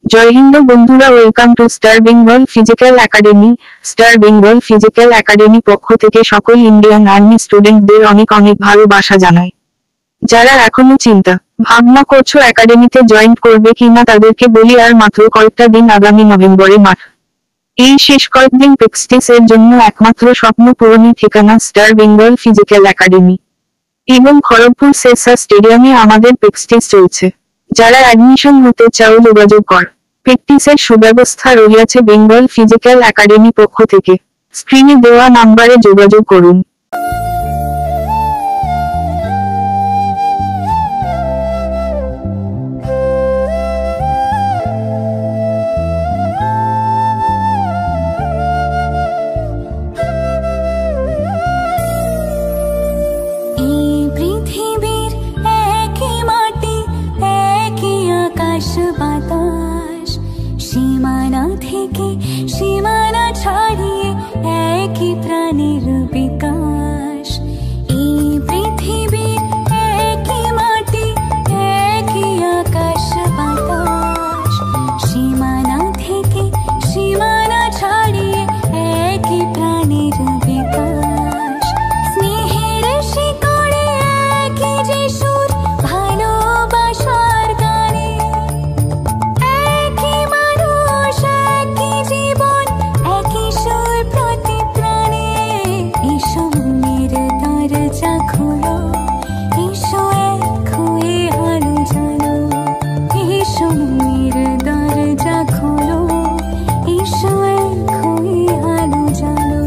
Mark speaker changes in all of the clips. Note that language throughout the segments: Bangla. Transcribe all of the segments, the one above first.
Speaker 1: জয় হিন্দ বন্ধুরা, welcome to star Bengal physical academy. Star Bengal physical academy পক্ষ থেকে সকল ইন্ডিয়ান আর্মি স্টুডেন্টদের অনেক অনেক ভালোবাসা জানাই। যারা এখনো চিন্তা ভাবনা করছো একাডেমিতে জয়েন করবে কিনা, তাদেরকে বলি আর মাত্র কয়েকটা দিন, আগামী নভেম্বরে মাঠ। এই শেষ কয়েকদিন প্র্যাকটিস এর জন্য একমাত্র স্বপ্ন পূরণের ঠিকানা স্টার বেঙ্গল ফিজিক্যাল একাডেমি এবং খড়গপুর সেসা স্টেডিয়ামে আমাদের প্র্যাকটিস চলছে। যারা অ্যাডমিশন হতে চাও যোগাযোগ কর। প্র্যাকটিসের সুব্যবস্থা রয়েছে বেঙ্গল ফিজিক্যাল একাডেমি পক্ষ থেকে। স্ক্রিনে দেওয়া নাম্বারে যোগাযোগ করুন।
Speaker 2: সীমানা থেকে সীমানা ছাড়িয়ে একই প্রাণের বিকাশ। এই পৃথিবীর একই মাটি, একই আকাশ বাতাস। সীমানা থেকে সীমানা ছাড়িয়ে একই প্রাণের বিকাশ। স্নেহের শিকড়ে একই যে সুর, ভালোবাসার গানে একই মানুষ, একই জীবন, একই সুর প্রতি প্রাণে। এসো মনের দরজা খোলো, এসো এক হয়ে আলো জ্বালো। এসো মনের দরজা খোলো, এসো এক হয়ে আলো জ্বালো।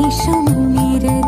Speaker 2: এসো মনের